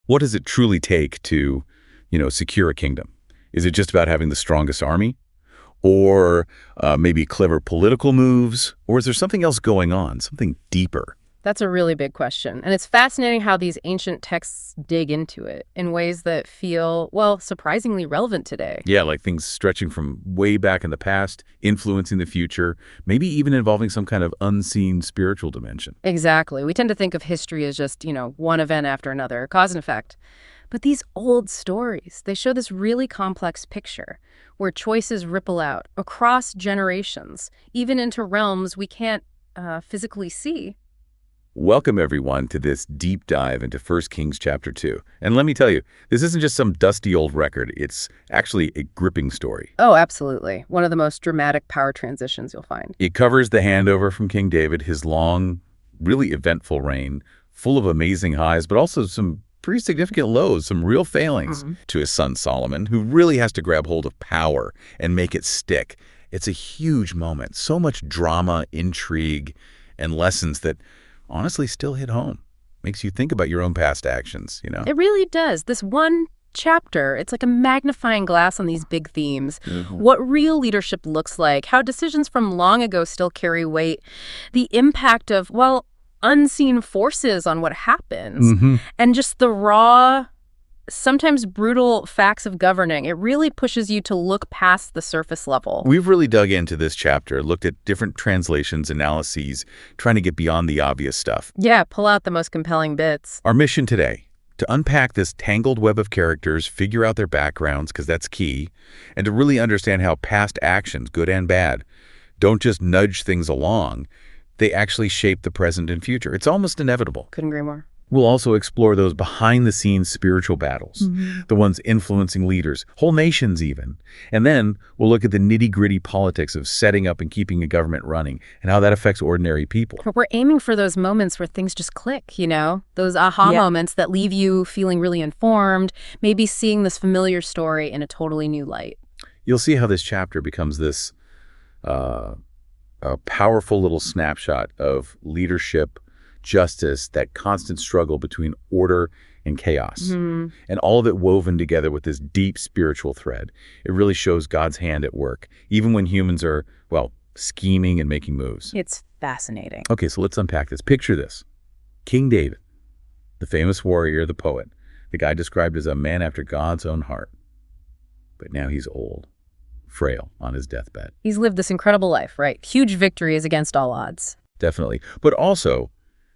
What does it truly take to, secure a kingdom? Is it just about having the strongest army? Or maybe clever political moves? Or is there something else going on, something deeper? That's a really big question. And it's fascinating how these ancient texts dig into it in ways that feel, well, surprisingly relevant today. Yeah, like things stretching from way back in the past, influencing the future, maybe even involving some kind of unseen spiritual dimension. Exactly. We tend to think of history as just, one event after another, cause and effect. But these old stories, they show this really complex picture where choices ripple out across generations, even into realms we can't physically see. Welcome, everyone, to this deep dive into 1 Kings chapter 2. And let me tell you, this isn't just some dusty old record. It's actually a gripping story. Oh, absolutely. One of the most dramatic power transitions you'll find. It covers the handover from King David, his long, really eventful reign, full of amazing highs, but also some pretty significant lows, some real failings, to his son Solomon, who really has to grab hold of power and make it stick. It's a huge moment. So much drama, intrigue, and lessons that honestly still hit home. Makes you think about your own past actions. It really does. This one chapter, it's like a magnifying glass on these big themes. What real leadership looks like, how decisions from long ago still carry weight, the impact of, well, unseen forces on what happens, and just the raw, sometimes brutal facts of governing. It really pushes you to look past the surface level. We've really dug into this chapter, looked at different translations, analyses, trying to get beyond the obvious stuff. Yeah, pull out the most compelling bits. Our mission today, to unpack this tangled web of characters, figure out their backgrounds, because that's key, and to really understand how past actions, good and bad, don't just nudge things along. They actually shape the present and future. It's almost inevitable. Couldn't agree more. We'll also explore those behind-the-scenes spiritual battles, the ones influencing leaders, whole nations even. And then we'll look at the nitty-gritty politics of setting up and keeping a government running and how that affects ordinary people. But we're aiming for those moments where things just click, those aha moments that leave you feeling really informed, maybe seeing this familiar story in a totally new light. You'll see how this chapter becomes this a powerful little snapshot of leadership, justice, that constant struggle between order and chaos, and all of it woven together with this deep spiritual thread. It really shows God's hand at work, even when humans are, well, scheming and making moves. It's fascinating. Okay, so let's unpack this. Picture this. King David, the famous warrior, the poet, the guy described as a man after God's own heart. But now he's old, frail, on his deathbed. He's lived this incredible life, right? Huge victories against all odds. Definitely. But also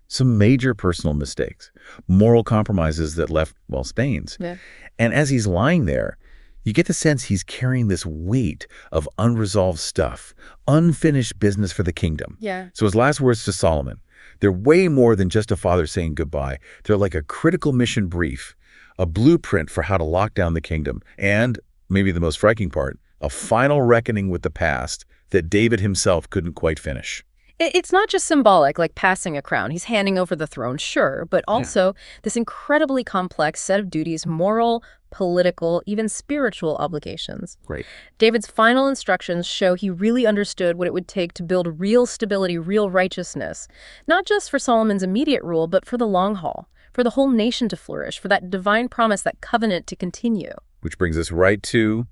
some major personal mistakes, moral compromises that left, well, stains. Yeah. And as he's lying there, you get the sense he's carrying this weight of unresolved stuff, unfinished business for the kingdom. Yeah. So his last words to Solomon, they're way more than just a father saying goodbye. They're like a critical mission brief, a blueprint for how to lock down the kingdom, and maybe the most striking part, a final reckoning with the past that David himself couldn't quite finish. It's not just symbolic, like passing a crown. He's handing over the throne, sure, but also this incredibly complex set of duties, moral, political, even spiritual obligations. Right. David's final instructions show he really understood what it would take to build real stability, real righteousness, not just for Solomon's immediate rule, but for the long haul, for the whole nation to flourish, for that divine promise, that covenant to continue. Which brings us right to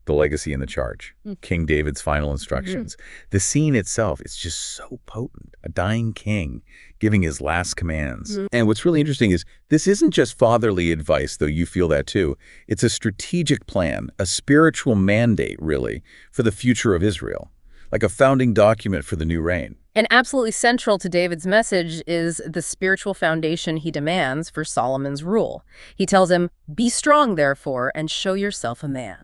the legacy and the charge, King David's final instructions. The scene itself, it's just so potent. A dying king giving his last commands. And what's really interesting is this isn't just fatherly advice, though you feel that too. It's a strategic plan, a spiritual mandate, really, for the future of Israel, like a founding document for the new reign. And absolutely central to David's message is the spiritual foundation he demands for Solomon's rule. He tells him, "Be strong, therefore, and show yourself a man."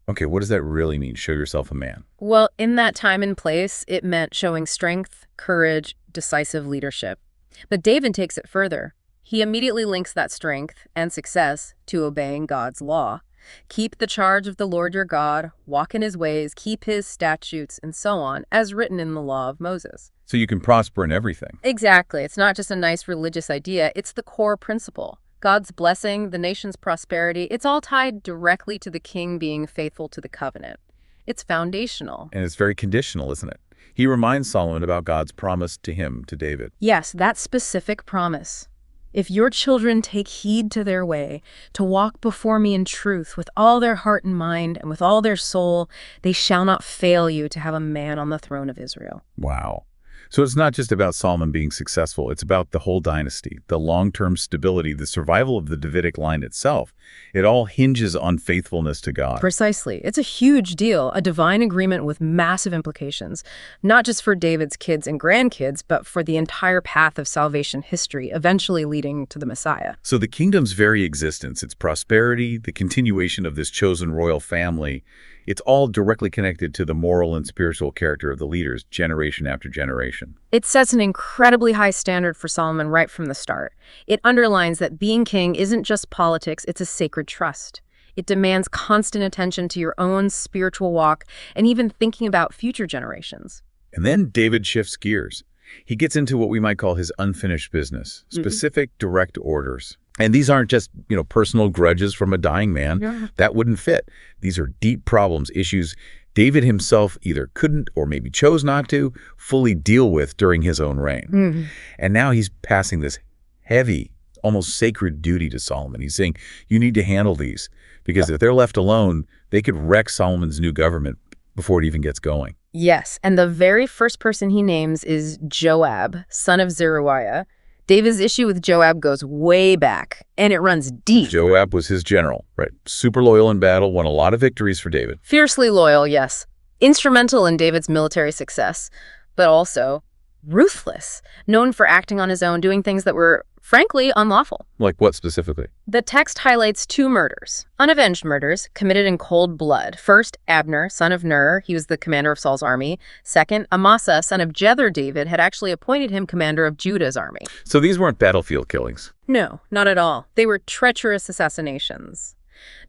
Okay, what does that really mean, show yourself a man? Well, in that time and place, it meant showing strength, courage, decisive leadership. But David takes it further. He immediately links that strength and success to obeying God's law. Keep the charge of the Lord your God, walk in his ways, keep his statutes, and so on, as written in the law of Moses. So you can prosper in everything. Exactly. It's not just a nice religious idea. It's the core principle. God's blessing, the nation's prosperity, it's all tied directly to the king being faithful to the covenant. It's foundational. And it's very conditional, isn't it? He reminds Solomon about God's promise to him, to David. Yes, that specific promise. If your children take heed to their way, to walk before me in truth with all their heart and mind and with all their soul, they shall not fail you to have a man on the throne of Israel. Wow. So it's not just about Solomon being successful. It's about the whole dynasty, the long-term stability, the survival of the Davidic line itself. It all hinges on faithfulness to God. Precisely. It's a huge deal, a divine agreement with massive implications, not just for David's kids and grandkids, but for the entire path of salvation history, eventually leading to the Messiah. So the kingdom's very existence, its prosperity, the continuation of this chosen royal family, it's all directly connected to the moral and spiritual character of the leaders, generation after generation. It sets an incredibly high standard for Solomon right from the start. It underlines that being king isn't just politics, it's a sacred trust. It demands constant attention to your own spiritual walk and even thinking about future generations. And then David shifts gears. He gets into what we might call his unfinished business, specific direct orders. And these aren't just, personal grudges from a dying man. Yeah. That wouldn't fit. These are deep problems, issues David himself either couldn't or maybe chose not to fully deal with during his own reign. And now he's passing this heavy, almost sacred duty to Solomon. He's saying, you need to handle these, because if they're left alone, they could wreck Solomon's new government before it even gets going. Yes, and the very first person he names is Joab, son of Zeruiah. David's issue with Joab goes way back, and it runs deep. Joab was his general, right? Super loyal in battle, won a lot of victories for David. Fiercely loyal, yes. Instrumental in David's military success, but also ruthless, known for acting on his own, doing things that were, frankly, unlawful. Like what specifically? The text highlights 2 murders, unavenged murders, committed in cold blood. First, Abner, son of Ner, he was the commander of Saul's army. Second, Amasa, son of Jether David, had actually appointed him commander of Judah's army. So these weren't battlefield killings. No, not at all. They were treacherous assassinations,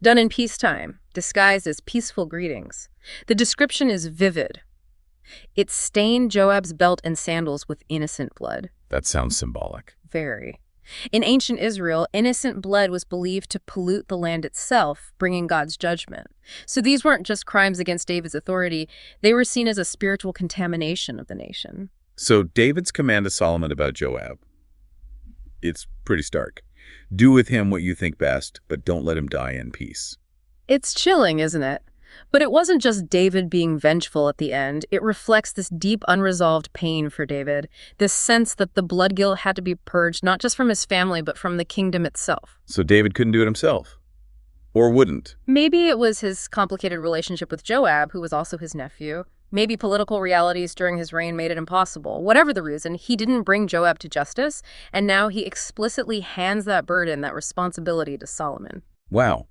done in peacetime, disguised as peaceful greetings. The description is vivid. It stained Joab's belt and sandals with innocent blood. That sounds symbolic. Very. In ancient Israel, innocent blood was believed to pollute the land itself, bringing God's judgment. So these weren't just crimes against David's authority. They were seen as a spiritual contamination of the nation. So David's command to Solomon about Joab, it's pretty stark. Do with him what you think best, but don't let him die in peace. It's chilling, isn't it? But it wasn't just David being vengeful at the end. It reflects this deep, unresolved pain for David, this sense that the blood guilt had to be purged not just from his family, but from the kingdom itself. So David couldn't do it himself? Or wouldn't? Maybe it was his complicated relationship with Joab, who was also his nephew. Maybe political realities during his reign made it impossible. Whatever the reason, he didn't bring Joab to justice, and now he explicitly hands that burden, that responsibility to Solomon. Wow.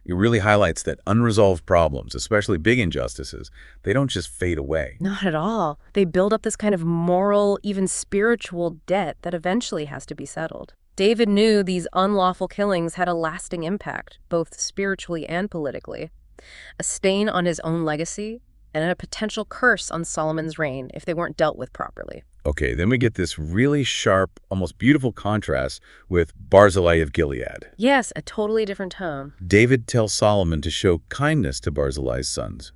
It really highlights that unresolved problems, especially big injustices, they don't just fade away. Not at all. They build up this kind of moral, even spiritual debt that eventually has to be settled. David knew these unlawful killings had a lasting impact, both spiritually and politically. A stain on his own legacy, and a potential curse on Solomon's reign if they weren't dealt with properly. Okay, then we get this really sharp, almost beautiful contrast with Barzillai of Gilead. Yes, a totally different tone. David tells Solomon to show kindness to Barzillai's sons,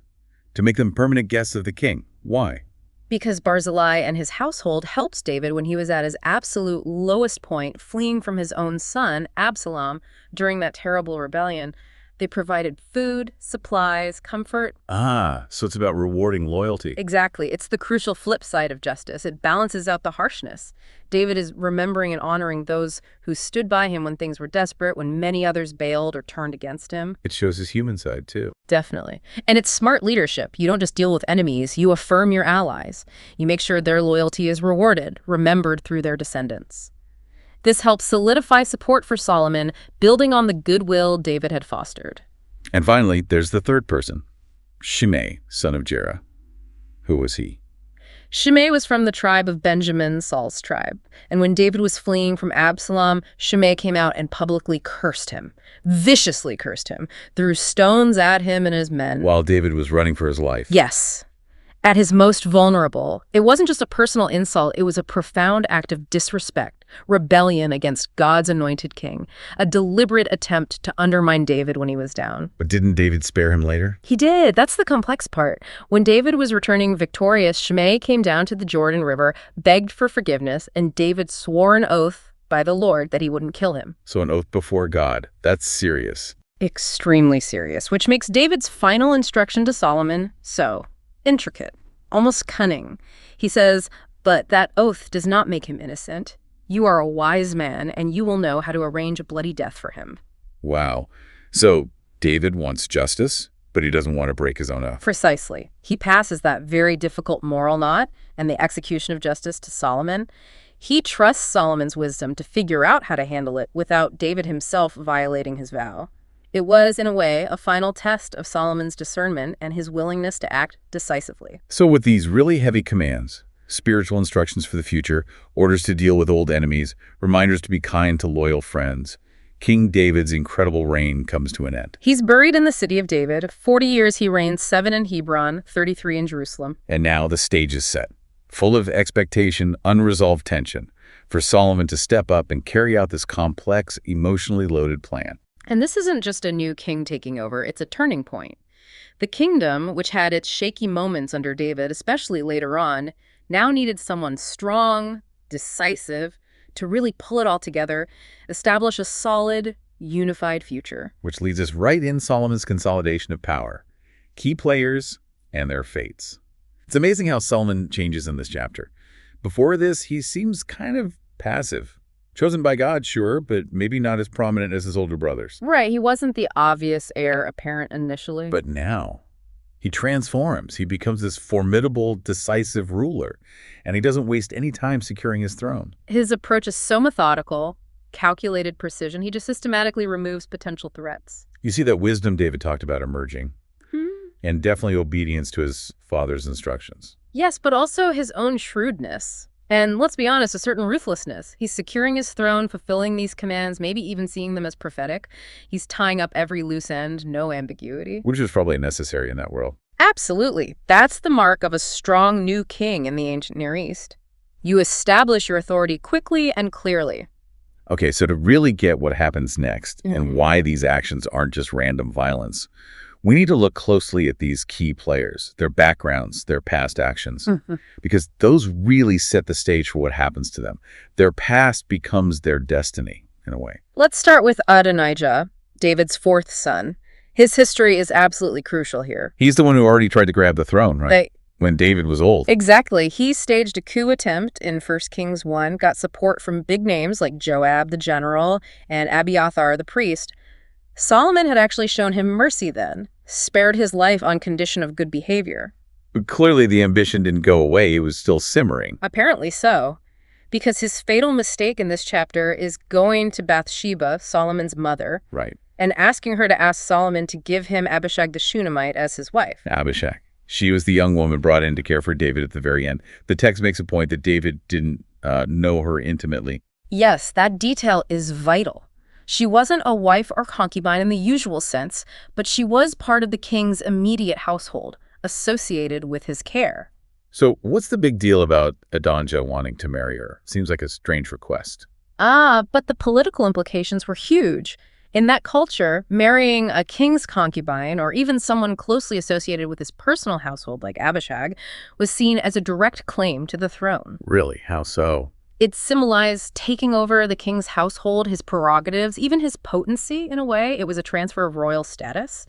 to make them permanent guests of the king. Why? Because Barzillai and his household helped David when he was at his absolute lowest point, fleeing from his own son, Absalom, during that terrible rebellion. They provided food, supplies, comfort. Ah, so it's about rewarding loyalty. Exactly. It's the crucial flip side of justice. It balances out the harshness. David is remembering and honoring those who stood by him when things were desperate, when many others bailed or turned against him. It shows his human side, too. Definitely. And it's smart leadership. You don't just deal with enemies. You affirm your allies. You make sure their loyalty is rewarded, remembered through their descendants. This helps solidify support for Solomon, building on the goodwill David had fostered. And finally, there's the third person, Shimei, son of Gera. Who was he? Shimei was from the tribe of Benjamin, Saul's tribe. And when David was fleeing from Absalom, Shimei came out and publicly cursed him, viciously cursed him, threw stones at him and his men. While David was running for his life. Yes. At his most vulnerable, it wasn't just a personal insult, it was a profound act of disrespect, rebellion against God's anointed king, a deliberate attempt to undermine David when he was down. But didn't David spare him later? He did. That's the complex part. When David was returning victorious, Shimei came down to the Jordan River, begged for forgiveness, and David swore an oath by the Lord that he wouldn't kill him. So an oath before God. That's serious. Extremely serious, which makes David's final instruction to Solomon so intricate, almost cunning. He says, "But that oath does not make him innocent. You are a wise man, and you will know how to arrange a bloody death for him." Wow. So David wants justice, but he doesn't want to break his own oath. Precisely. He passes that very difficult moral knot and the execution of justice to Solomon. He trusts Solomon's wisdom to figure out how to handle it without David himself violating his vow. It was, in a way, a final test of Solomon's discernment and his willingness to act decisively. So with these really heavy commands, spiritual instructions for the future, orders to deal with old enemies, reminders to be kind to loyal friends, King David's incredible reign comes to an end. He's buried in the city of David. 40 years he reigned, 7 in Hebron, 33 in Jerusalem. And now the stage is set, full of expectation, unresolved tension, for Solomon to step up and carry out this complex, emotionally loaded plan. And this isn't just a new king taking over, it's a turning point. The kingdom, which had its shaky moments under David, especially later on, now needed someone strong, decisive, to really pull it all together, establish a solid, unified future. Which leads us right in Solomon's consolidation of power. Key players and their fates. It's amazing how Solomon changes in this chapter. Before this, he seems kind of passive. Chosen by God, sure, but maybe not as prominent as his older brothers. Right, he wasn't the obvious heir apparent initially. But now, he transforms. He becomes this formidable, decisive ruler, and he doesn't waste any time securing his throne. His approach is so methodical, calculated precision, he just systematically removes potential threats. You see that wisdom David talked about emerging, and definitely obedience to his father's instructions. Yes, but also his own shrewdness. And let's be honest, a certain ruthlessness. He's securing his throne, fulfilling these commands, maybe even seeing them as prophetic. He's tying up every loose end, no ambiguity. Which is probably necessary in that world. Absolutely. That's the mark of a strong new king in the ancient Near East. You establish your authority quickly and clearly. Okay, so to really get what happens next and why these actions aren't just random violence, we need to look closely at these key players, their backgrounds, their past actions, because those really set the stage for what happens to them. Their past becomes their destiny, in a way. Let's start with Adonijah, David's fourth son. His history is absolutely crucial here. He's the one who already tried to grab the throne, right? When David was old. Exactly. He staged a coup attempt in 1 Kings 1, got support from big names like Joab, the general, and Abiathar, the priest. Solomon had actually shown him mercy then, spared his life on condition of good behavior. But clearly the ambition didn't go away. It was still simmering. Apparently so, because his fatal mistake in this chapter is going to Bathsheba, Solomon's mother, Right. and asking her to ask Solomon to give him Abishag the Shunammite as his wife. Abishag. She was the young woman brought in to care for David at the very end. The text makes a point that David didn't know her intimately. Yes, that detail is vital. She wasn't a wife or concubine in the usual sense, but she was part of the king's immediate household, associated with his care. So what's the big deal about Adonijah wanting to marry her? Seems like a strange request. But the political implications were huge. In that culture, marrying a king's concubine, or even someone closely associated with his personal household like Abishag, was seen as a direct claim to the throne. Really? How so? It symbolized taking over the king's household, his prerogatives, even his potency in a way. It was a transfer of royal status.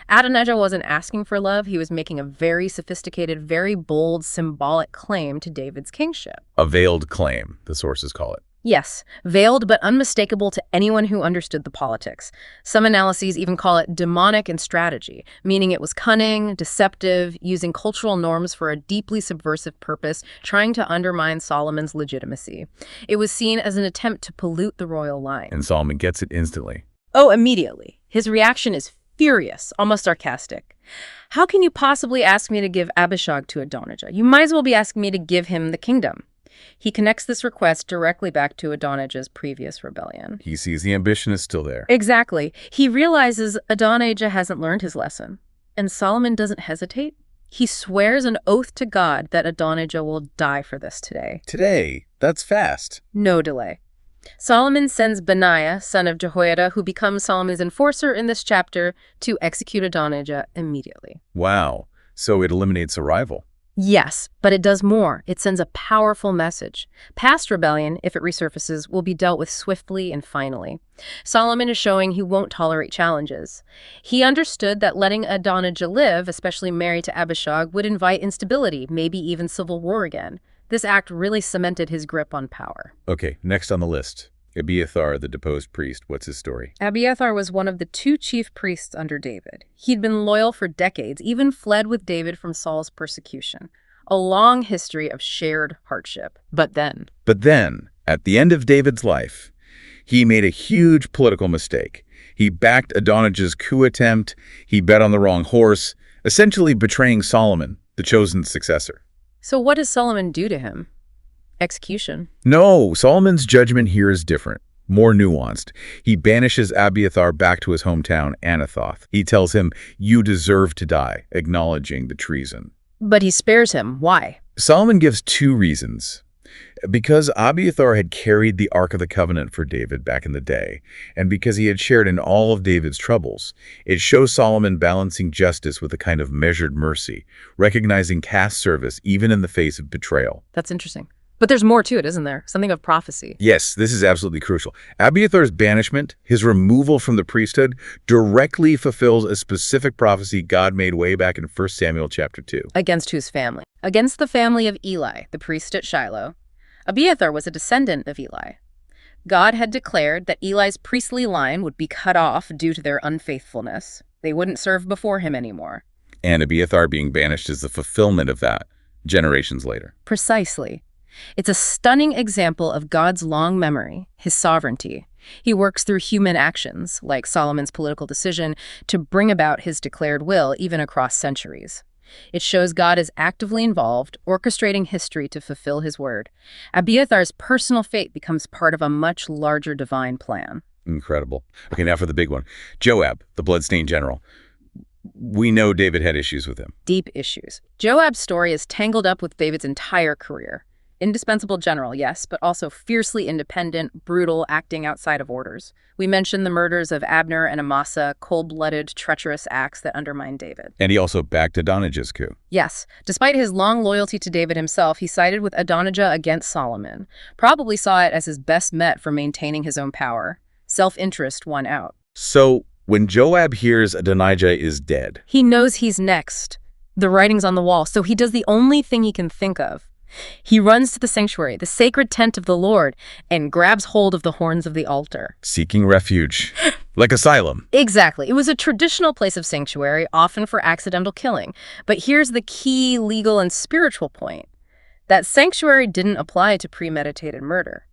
Adonijah wasn't asking for love. He was making a very sophisticated, very bold, symbolic claim to David's kingship. A veiled claim, the sources call it. Yes, veiled but unmistakable to anyone who understood the politics. Some analyses even call it demonic in strategy, meaning it was cunning, deceptive, using cultural norms for a deeply subversive purpose, trying to undermine Solomon's legitimacy. It was seen as an attempt to pollute the royal line. And Solomon gets it instantly. Oh, immediately. His reaction is furious, almost sarcastic. How can you possibly ask me to give Abishag to Adonijah? You might as well be asking me to give him the kingdom. He connects this request directly back to Adonijah's previous rebellion. He sees the ambition is still there. Exactly. He realizes Adonijah hasn't learned his lesson. And Solomon doesn't hesitate. He swears an oath to God that Adonijah will die for this today. Today? That's fast. No delay. Solomon sends Benaiah, son of Jehoiada, who becomes Solomon's enforcer in this chapter, to execute Adonijah immediately. Wow. So it eliminates a rival. Yes, but it does more. It sends a powerful message. Past rebellion, if it resurfaces, will be dealt with swiftly and finally. Solomon is showing he won't tolerate challenges. He understood that letting Adonijah live, especially married to Abishag, would invite instability, maybe even civil war again. This act really cemented his grip on power. Okay, next on the list. Abiathar, the deposed priest. What's his story? Abiathar was one of the 2 chief priests under David. He'd been loyal for decades, even fled with David from Saul's persecution. A long history of shared hardship. But then, at the end of David's life, he made a huge political mistake. He backed Adonijah's coup attempt. He bet on the wrong horse, essentially betraying Solomon, the chosen successor. so what does Solomon do to him? Execution. No, Solomon's judgment here is different, more nuanced. He banishes Abiathar back to his hometown, Anathoth. He tells him, "You deserve to die," acknowledging the treason. But he spares him. Why? Solomon gives 2 reasons. Because Abiathar had carried the Ark of the Covenant for David back in the day, and because he had shared in all of David's troubles, it shows Solomon balancing justice with a kind of measured mercy, recognizing caste service even in the face of betrayal. That's interesting. But there's more to it, isn't there? Something of prophecy. Yes, this is absolutely crucial. Abiathar's banishment, his removal from the priesthood, directly fulfills a specific prophecy God made way back in 1 Samuel chapter 2. Against whose family? Against the family of Eli, the priest at Shiloh. Abiathar was a descendant of Eli. God had declared that Eli's priestly line would be cut off due to their unfaithfulness. They wouldn't serve before him anymore. And Abiathar being banished is the fulfillment of that, generations later. Precisely. It's a stunning example of God's long memory, his sovereignty. He works through human actions, like Solomon's political decision, to bring about his declared will, even across centuries. It shows God is actively involved, orchestrating history to fulfill his word. Abiathar's personal fate becomes part of a much larger divine plan. Incredible. Okay, now for the big one. Joab, the bloodstained general. We know David had issues with him. Deep issues. Joab's story is tangled up with David's entire career. Indispensable general, yes, but also fiercely independent, brutal, acting outside of orders. We mentioned the murders of Abner and Amasa, cold-blooded, treacherous acts that undermined David. And he also backed Adonijah's coup. Yes. Despite his long loyalty to David himself, he sided with Adonijah against Solomon. Probably saw it as his best met for maintaining his own power. Self-interest won out. So when Joab hears Adonijah is dead, He knows he's next. The writing's on the wall, so he does the only thing he can think of. He runs to the sanctuary, the sacred tent of the Lord, and grabs hold of the horns of the altar. seeking refuge, like asylum. Exactly. It was a traditional place of sanctuary, often for accidental killing. But here's the key legal and spiritual point. That sanctuary didn't apply to premeditated murder.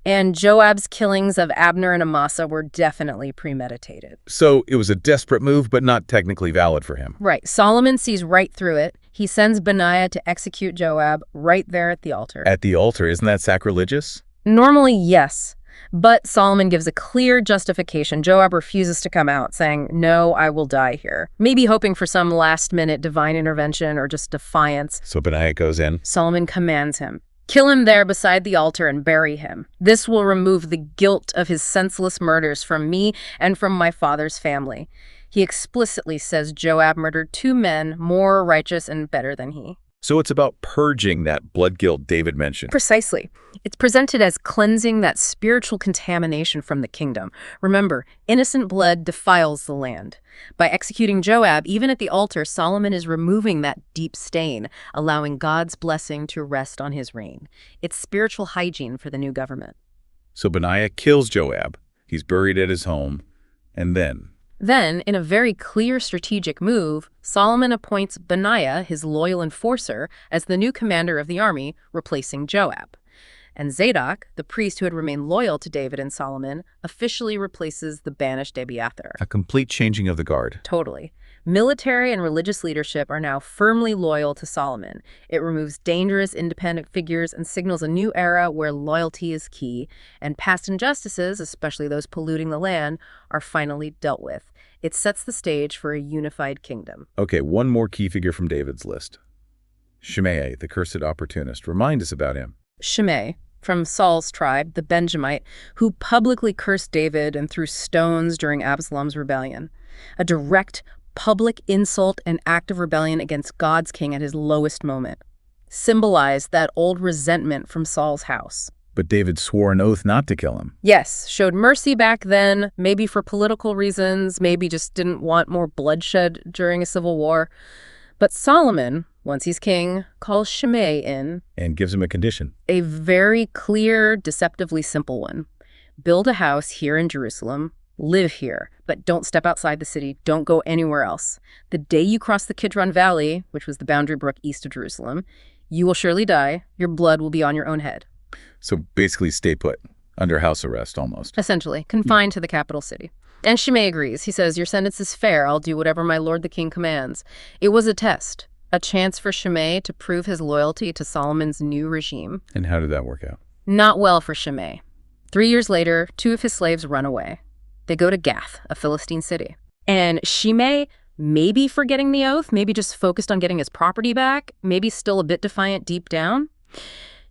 And Joab's killings of Abner and Amasa were definitely premeditated. So it was a desperate move, but not technically valid for him. Right. Solomon sees right through it. He sends Benaiah to execute Joab right there at the altar. At the altar, isn't that sacrilegious? Normally, yes. But Solomon gives a clear justification. Joab refuses to come out, saying, "No, I will die here." Maybe hoping for some last-minute divine intervention or just defiance. So Benaiah goes in. Solomon commands him, "Kill him there beside the altar and bury him. This will remove the guilt of his senseless murders from me and from my father's family." He explicitly says Joab murdered 2 men more righteous and better than he. So it's about purging that blood guilt David mentioned. Precisely. It's presented as cleansing that spiritual contamination from the kingdom. Remember, innocent blood defiles the land. By executing Joab, even at the altar, Solomon is removing that deep stain, allowing God's blessing to rest on his reign. It's spiritual hygiene for the new government. So Benaiah kills Joab. He's buried at his home. And then Then, in a very clear strategic move, Solomon appoints Benaiah, his loyal enforcer, as the new commander of the army, replacing Joab. And Zadok, the priest who had remained loyal to David and Solomon, officially replaces the banished Abiathar. a complete changing of the guard. Totally. Military and religious leadership are now firmly loyal to Solomon. It removes dangerous independent figures and signals a new era where loyalty is key, and past injustices, especially those polluting the land, are finally dealt with. It sets the stage for a unified kingdom. Okay, one more key figure from David's list. Shimei, the cursed opportunist. Remind us about him. Shimei, from Saul's tribe, the Benjamite, who publicly cursed David and threw stones during Absalom's rebellion. A direct, public insult and act of rebellion against God's king at his lowest moment. symbolized that old resentment from Saul's house. But David swore an oath not to kill him. Yes, showed mercy back then, maybe for political reasons, maybe just didn't want more bloodshed during a civil war. But Solomon, once he's king, calls Shimei in. And gives him a condition. A very clear, deceptively simple one. Build a house here in Jerusalem, live here, but don't step outside the city, don't go anywhere else. The day you cross the Kidron Valley, which was the boundary brook east of Jerusalem, you will surely die, your blood will be on your own head. So basically stay put, under house arrest almost. Essentially, confined to the capital city. And Shimei agrees. He says, your sentence is fair. I'll do whatever my lord the king commands. It was a test, a chance for Shimei to prove his loyalty to Solomon's new regime. And how did that work out? Not well for Shimei. 3 years later, 2 of his slaves run away. They go to Gath, a Philistine city. And Shimei, maybe forgetting the oath, maybe just focused on getting his property back, maybe still a bit defiant deep down,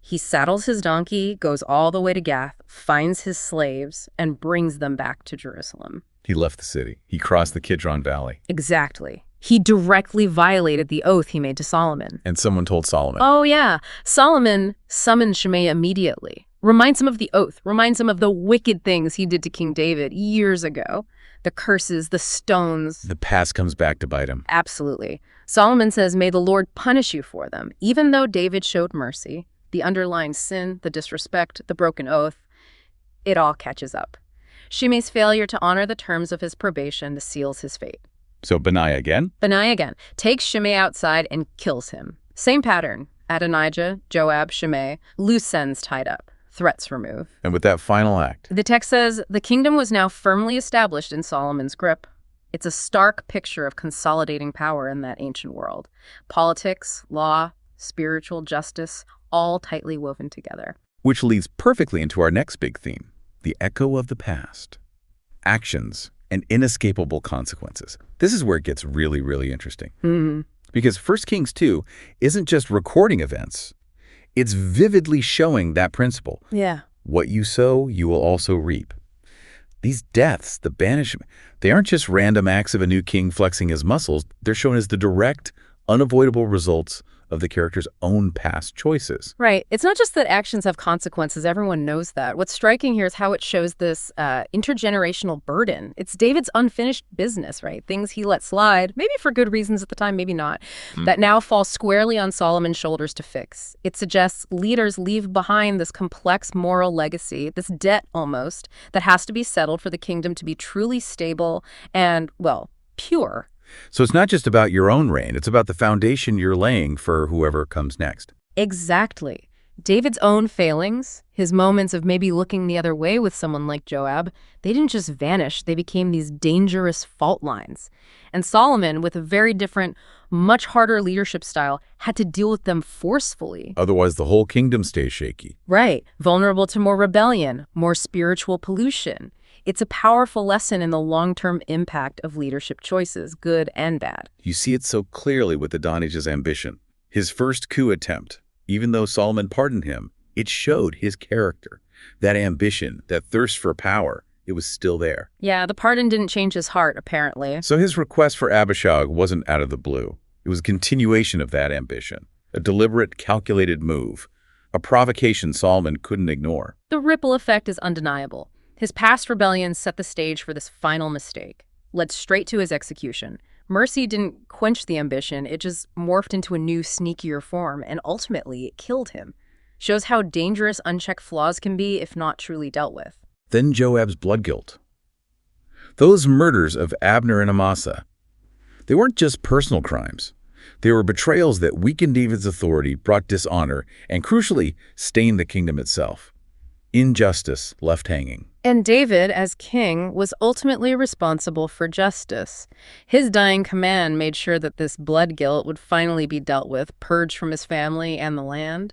he saddles his donkey, goes all the way to Gath, finds his slaves, and brings them back to Jerusalem. He left the city. He crossed the Kidron Valley. Exactly. He directly violated the oath he made to Solomon. And someone told Solomon. Oh, yeah. Solomon summoned Shimei immediately. Reminds him of the oath. Reminds him of the wicked things he did to King David years ago. The curses, the stones. The past comes back to bite him. Absolutely. Solomon says, may the Lord punish you for them. Even though David showed mercy, the underlying sin, the disrespect, the broken oath, it all catches up. Shimei's failure to honor the terms of his probation seals his fate. So Benaiah again takes Shimei outside and kills him. Same pattern. Adonijah, Joab, Shimei, loose ends tied up, threats removed. And with that final act, the text says the kingdom was now firmly established in Solomon's grip. It's a stark picture of consolidating power in that ancient world. Politics, law, spiritual justice, all tightly woven together. Which leads perfectly into our next big theme, the echo of the past. Actions and inescapable consequences. This is where it gets really, really interesting. Mm-hmm. Because 1 Kings 2 isn't just recording events. It's vividly showing that principle. Yeah. What you sow, you will also reap. These deaths, the banishment, they aren't just random acts of a new king flexing his muscles. They're shown as the direct, unavoidable results of the character's own past choices. Right. It's not just that actions have consequences. Everyone knows that. What's striking here is how it shows this intergenerational burden. It's David's unfinished business, right? Things he let slide, maybe for good reasons at the time, maybe not, that now fall squarely on Solomon's shoulders to fix. It suggests leaders leave behind this complex moral legacy, this debt almost, that has to be settled for the kingdom to be truly stable and, well, pure. So it's not just about your own reign. It's about the foundation you're laying for whoever comes next. Exactly. David's own failings, his moments of maybe looking the other way with someone like Joab, they didn't just vanish. They became these dangerous fault lines. And Solomon, with a very different, much harder leadership style, had to deal with them forcefully. Otherwise, the whole kingdom stays shaky. Right. Vulnerable to more rebellion, more spiritual pollution. It's a powerful lesson in the long-term impact of leadership choices, good and bad. You see it so clearly with Adonijah's ambition. His first coup attempt, even though Solomon pardoned him, it showed his character. That ambition, that thirst for power, it was still there. Yeah, the pardon didn't change his heart, apparently. So his request for Abishag wasn't out of the blue. It was a continuation of that ambition, a deliberate, calculated move, a provocation Solomon couldn't ignore. The ripple effect is undeniable. His past rebellions set the stage for this final mistake, led straight to his execution. Mercy didn't quench the ambition, it just morphed into a new, sneakier form, and ultimately it killed him. Shows how dangerous unchecked flaws can be if not truly dealt with. Then Joab's blood guilt. Those murders of Abner and Amasa, they weren't just personal crimes. They were betrayals that weakened David's authority, brought dishonor, and crucially, stained the kingdom itself. Injustice left hanging. And David, as king, was ultimately responsible for justice. His dying command made sure that this blood guilt would finally be dealt with, purged from his family and the land.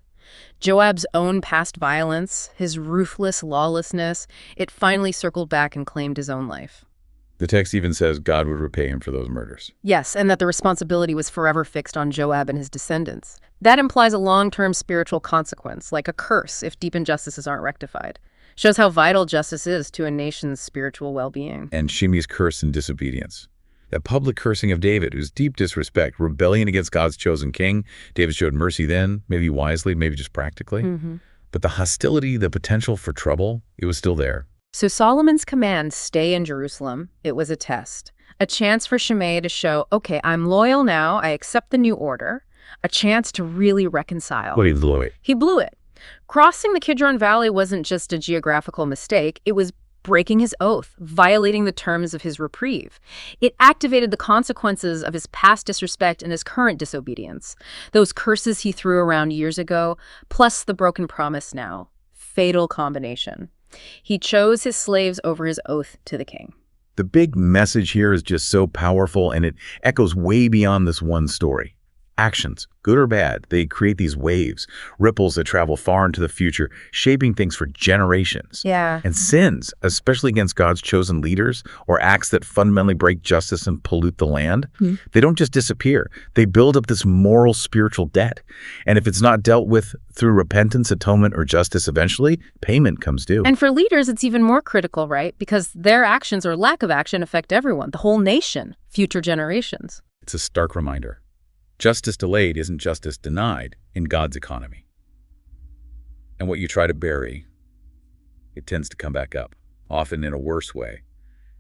Joab's own past violence, his ruthless lawlessness, it finally circled back and claimed his own life. The text even says God would repay him for those murders. Yes, and that the responsibility was forever fixed on Joab and his descendants. That implies a long-term spiritual consequence, like a curse if deep injustices aren't rectified. Shows how vital justice is to a nation's spiritual well-being. And Shimei's curse and disobedience. That public cursing of David, whose deep disrespect, rebellion against God's chosen king. David showed mercy then, maybe wisely, maybe just practically. But the hostility, the potential for trouble, it was still there. So Solomon's command, stay in Jerusalem, it was a test. A chance for Shimei to show, okay, I'm loyal now, I accept the new order. A chance to really reconcile. But he blew it. He blew it. Crossing the Kidron Valley wasn't just a geographical mistake, it was breaking his oath, violating the terms of his reprieve. It activated the consequences of his past disrespect and his current disobedience. Those curses he threw around years ago, plus the broken promise now. Fatal combination. He chose his slaves over his oath to the king. The big message here is just so powerful, and it echoes way beyond this one story. Actions, good or bad, they create these waves, ripples that travel far into the future, shaping things for generations. Yeah. And sins, especially against God's chosen leaders, or acts that fundamentally break justice and pollute the land, they don't just disappear. They build up this moral, spiritual debt. And if it's not dealt with through repentance, atonement, or justice eventually, payment comes due. And for leaders, it's even more critical, right? Because their actions or lack of action affect everyone, the whole nation, future generations. It's a stark reminder. Justice delayed isn't justice denied in God's economy. And what you try to bury, it tends to come back up, often in a worse way.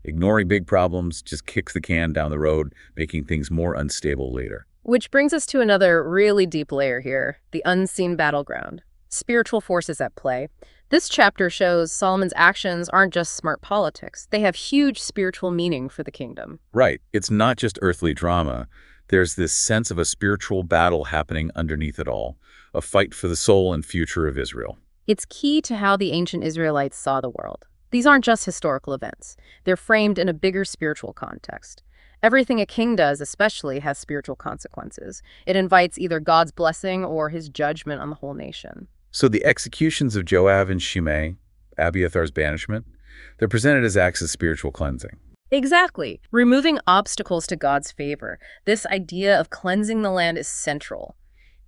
Ignoring big problems just kicks the can down the road, making things more unstable later. Which brings us to another really deep layer here, the unseen battleground. Spiritual forces at play. This chapter shows Solomon's actions aren't just smart politics. They have huge spiritual meaning for the kingdom. Right. It's not just earthly drama. There's this sense of a spiritual battle happening underneath it all, a fight for the soul and future of Israel. It's key to how the ancient Israelites saw the world. These aren't just historical events. They're framed in a bigger spiritual context. Everything a king does, especially, has spiritual consequences. It invites either God's blessing or his judgment on the whole nation. So the executions of Joab and Shimei, Abiathar's banishment, they're presented as acts of spiritual cleansing. Exactly. Removing obstacles to God's favor. This idea of cleansing the land is central.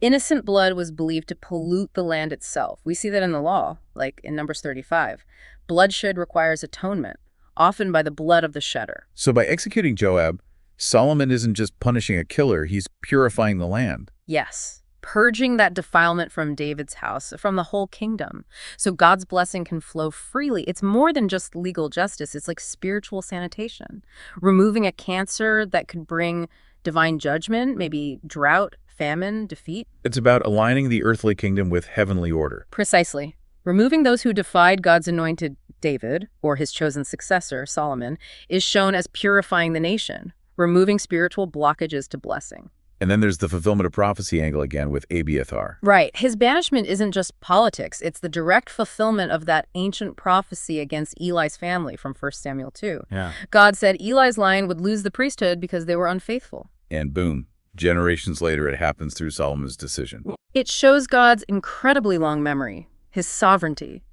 Innocent blood was believed to pollute the land itself. We see that in the law, like in Numbers 35. Bloodshed requires atonement, often by the blood of the shedder. So by executing Joab, Solomon isn't just punishing a killer, he's purifying the land. Yes. Purging that defilement from David's house, from the whole kingdom, so God's blessing can flow freely. It's more than just legal justice. It's like spiritual sanitation. Removing a cancer that could bring divine judgment, maybe drought, famine, defeat. It's about aligning the earthly kingdom with heavenly order. Precisely. Removing those who defied God's anointed David, or his chosen successor, Solomon, is shown as purifying the nation, removing spiritual blockages to blessing. And then there's the fulfillment of prophecy angle again with Abiathar. Right. His banishment isn't just politics. It's the direct fulfillment of that ancient prophecy against Eli's family from 1 Samuel 2. Yeah. God said Eli's line would lose the priesthood because they were unfaithful. And boom, generations later it happens through Solomon's decision. It shows God's incredibly long memory, his sovereignty.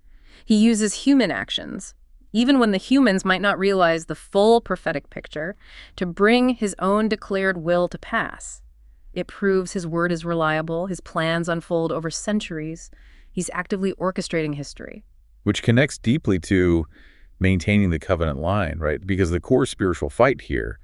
He uses human actions, even when the humans might not realize the full prophetic picture, to bring his own declared will to pass. It proves his word is reliable, his plans unfold over centuries. He's actively orchestrating history. Which connects deeply to maintaining the covenant line, right? Because the core spiritual fight here,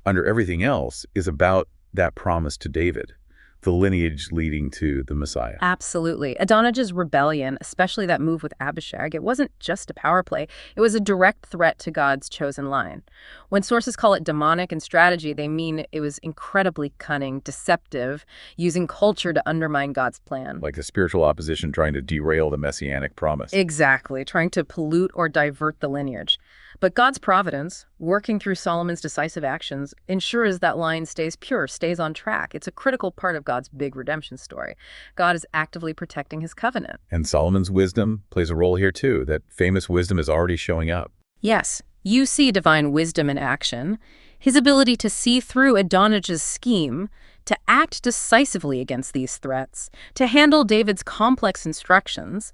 under everything else, is about that promise to David, the lineage leading to the Messiah. Absolutely. Adonijah's rebellion, especially that move with Abishag, it wasn't just a power play. It was a direct threat to God's chosen line. When sources call it demonic in strategy, they mean it was incredibly cunning, deceptive, using culture to undermine God's plan. Like a spiritual opposition trying to derail the messianic promise. Exactly, trying to pollute or divert the lineage. But God's providence, working through Solomon's decisive actions, ensures that line stays pure, stays on track. It's a critical part of God's big redemption story. God is actively protecting his covenant. And Solomon's wisdom plays a role here too. That famous wisdom is already showing up. Yes, you see divine wisdom in action. His ability to see through Adonijah's scheme, to act decisively against these threats, to handle David's complex instructions,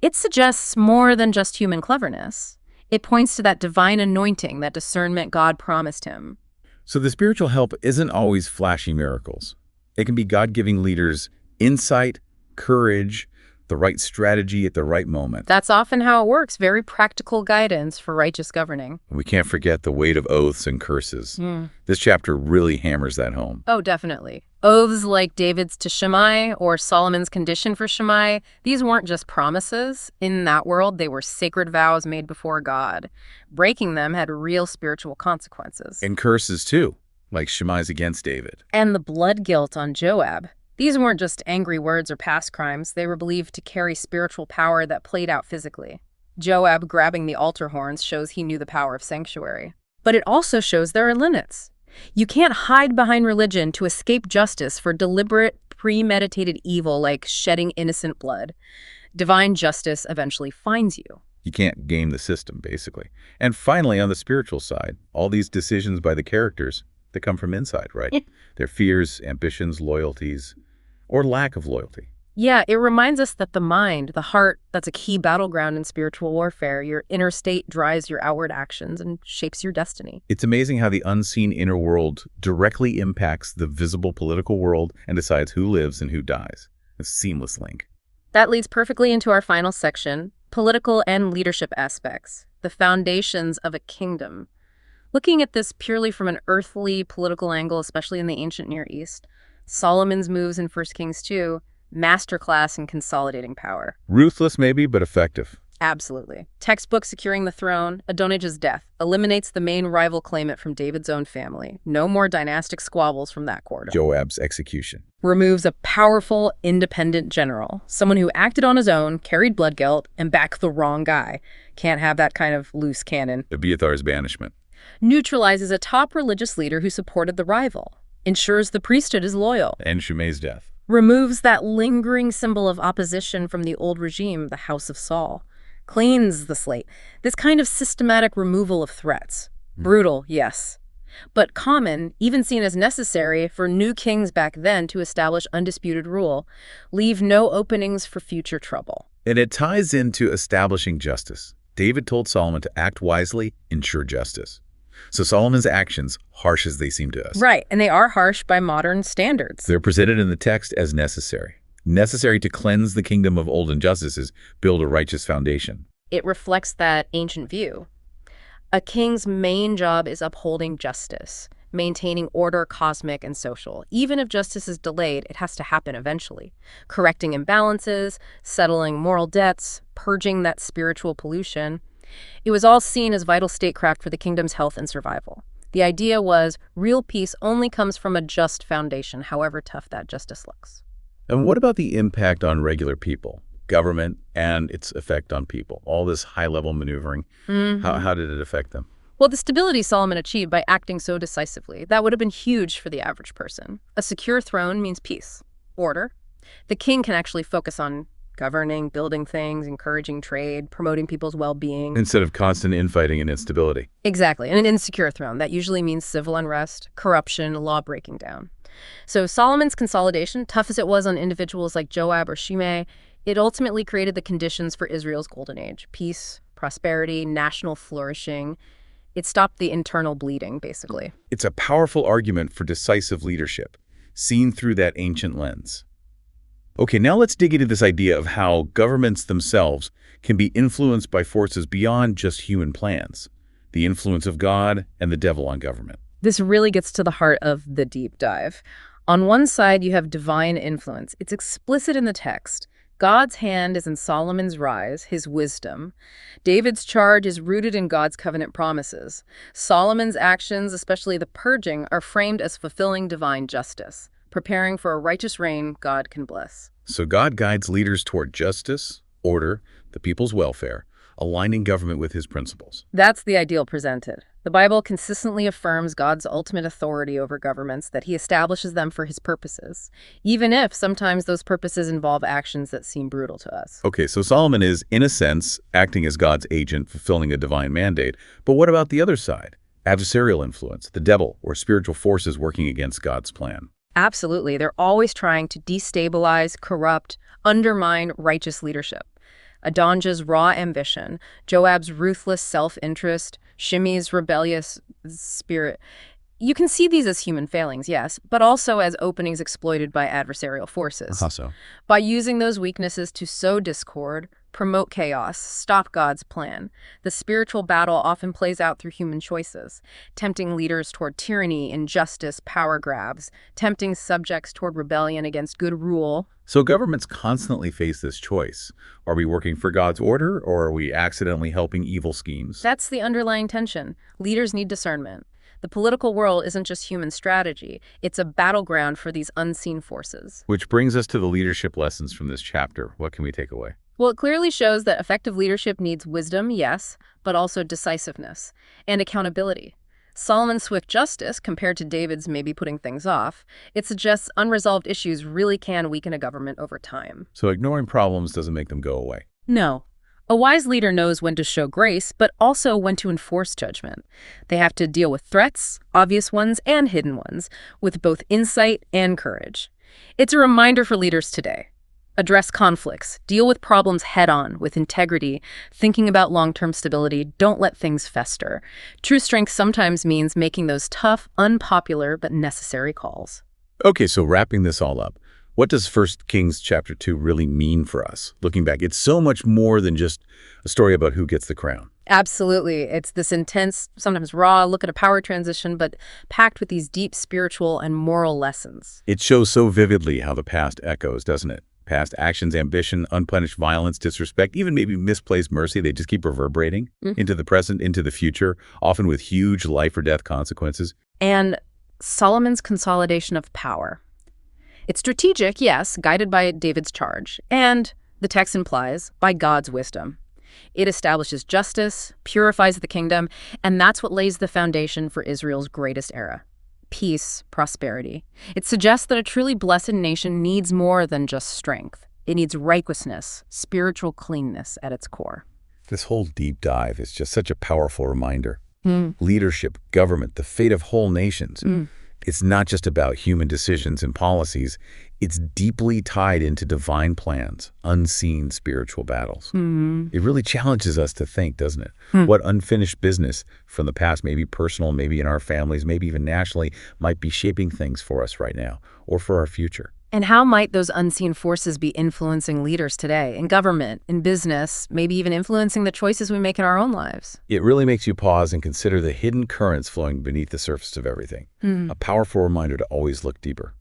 it suggests more than just human cleverness. It points to that divine anointing, that discernment God promised him. So the spiritual help isn't always flashy miracles. It can be God giving leaders insight, courage, The right strategy at the right moment. That's often how it works. Very practical guidance for righteous governing. And we can't forget the weight of oaths and curses. This chapter really hammers that home. Oh, definitely. Oaths like David's to Shammai or Solomon's condition for Shammai, these weren't just promises. In that world, they were sacred vows made before God. Breaking them had real spiritual consequences. And curses, too, like Shammai's against David. And the blood guilt on Joab. These weren't just angry words or past crimes. They were believed to carry spiritual power that played out physically. Joab grabbing the altar horns shows he knew the power of sanctuary. But it also shows there are limits. You can't hide behind religion to escape justice for deliberate, premeditated evil like shedding innocent blood. Divine justice eventually finds you. You can't game the system, basically. And finally, on the spiritual side, all these decisions by the characters, they come from inside, right? Their fears, ambitions, loyalties, or lack of loyalty. Yeah, it reminds us that the mind, the heart, that's a key battleground in spiritual warfare. Your inner state drives your outward actions and shapes your destiny. It's amazing how the unseen inner world directly impacts the visible political world and decides who lives and who dies. A seamless link. That leads perfectly into our final section, political and leadership aspects, the foundations of a kingdom. Looking at this purely from an earthly political angle, especially in the ancient Near East, Solomon's moves in 1 Kings 2, masterclass in consolidating power. Ruthless maybe, but effective. Absolutely. Textbook securing the throne, Adonijah's death, eliminates the main rival claimant from David's own family. No more dynastic squabbles from that quarter. Joab's execution. Removes a powerful, independent general, someone who acted on his own, carried blood guilt, and backed the wrong guy. Can't have that kind of loose cannon. Abiathar's banishment. Neutralizes a top religious leader who supported the rival. Ensures the priesthood is loyal. And Shimei's death. Removes that lingering symbol of opposition from the old regime, the House of Saul. Cleans the slate. This kind of systematic removal of threats. Brutal, yes. But common, even seen as necessary for new kings back then to establish undisputed rule. Leave no openings for future trouble. And it ties into establishing justice. David told Solomon to act wisely, ensure justice. So Solomon's actions, harsh as they seem to us. Right, and they are harsh by modern standards. They're presented in the text as necessary. Necessary to cleanse the kingdom of old injustices, build a righteous foundation. It reflects that ancient view. A king's main job is upholding justice, maintaining order, cosmic and social. Even if justice is delayed, it has to happen eventually. Correcting imbalances, settling moral debts, purging that spiritual pollution. It was all seen as vital statecraft for the kingdom's health and survival. The idea was real peace only comes from a just foundation, however tough that justice looks. And what about the impact on regular people, government, and its effect on people? All this high-level maneuvering, how did it affect them? Well, the stability Solomon achieved by acting so decisively, that would have been huge for the average person. A secure throne means peace, order. The king can actually focus on governing, building things, encouraging trade, promoting people's well-being. Instead of constant infighting and instability. Exactly. And an insecure throne, that usually means civil unrest, corruption, law breaking down. So Solomon's consolidation, tough as it was on individuals like Joab or Shimei, it ultimately created the conditions for Israel's golden age. Peace, prosperity, national flourishing. It stopped the internal bleeding, basically. It's a powerful argument for decisive leadership, seen through that ancient lens. Okay, now let's dig into this idea of how governments themselves can be influenced by forces beyond just human plans, the influence of God and the devil on government. This really gets to the heart of the deep dive. On one side, you have divine influence. It's explicit in the text. God's hand is in Solomon's rise, his wisdom. David's charge is rooted in God's covenant promises. Solomon's actions, especially the purging, are framed as fulfilling divine justice, preparing for a righteous reign God can bless. So God guides leaders toward justice, order, the people's welfare, aligning government with his principles. That's the ideal presented. The Bible consistently affirms God's ultimate authority over governments, that he establishes them for his purposes, even if sometimes those purposes involve actions that seem brutal to us. Okay, so Solomon is, in a sense, acting as God's agent, fulfilling a divine mandate. But what about the other side? Adversarial influence, the devil, or spiritual forces working against God's plan. Absolutely. They're always trying to destabilize, corrupt, undermine righteous leadership. Adonijah's raw ambition, Joab's ruthless self-interest, Shimei's rebellious spirit. You can see these as human failings, yes, but also as openings exploited by adversarial forces. So. By using those weaknesses to sow discord, promote chaos, stop God's plan, the spiritual battle often plays out through human choices, tempting leaders toward tyranny, injustice, power grabs, tempting subjects toward rebellion against good rule. So governments constantly face this choice. Are we working for God's order, or are we accidentally helping evil schemes? That's the underlying tension. Leaders need discernment. The political world isn't just human strategy. It's a battleground for these unseen forces. Which brings us to the leadership lessons from this chapter. What can we take away? Well, it clearly shows that effective leadership needs wisdom, yes, but also decisiveness and accountability. Solomon's swift justice, compared to David's maybe putting things off, it suggests unresolved issues really can weaken a government over time. So ignoring problems doesn't make them go away. No. A wise leader knows when to show grace, but also when to enforce judgment. They have to deal with threats, obvious ones and hidden ones, with both insight and courage. It's a reminder for leaders today. Address conflicts, deal with problems head-on, with integrity, thinking about long-term stability, don't let things fester. True strength sometimes means making those tough, unpopular, but necessary calls. Okay, so wrapping this all up, what does 1 Kings chapter 2 really mean for us? Looking back, it's so much more than just a story about who gets the crown. Absolutely. It's this intense, sometimes raw look at a power transition, but packed with these deep spiritual and moral lessons. It shows so vividly how the past echoes, doesn't it? Past actions, ambition, unpunished violence, disrespect, even maybe misplaced mercy, they just keep reverberating into the present, into the future, often with huge life or death consequences. And Solomon's consolidation of power. It's strategic, yes, guided by David's charge, and, the text implies, by God's wisdom. It establishes justice, purifies the kingdom, and that's what lays the foundation for Israel's greatest era. Peace, prosperity. It suggests that a truly blessed nation needs more than just strength. It needs righteousness, spiritual cleanness at its core. This whole deep dive is just such a powerful reminder. Leadership, government, the fate of whole nations. It's not just about human decisions and policies. It's deeply tied into divine plans, unseen spiritual battles. It really challenges us to think, doesn't it? What unfinished business from the past, maybe personal, maybe in our families, maybe even nationally, might be shaping things for us right now or for our future. And how might those unseen forces be influencing leaders today, in government, in business, maybe even influencing the choices we make in our own lives? It really makes you pause and consider the hidden currents flowing beneath the surface of everything. A powerful reminder to always look deeper.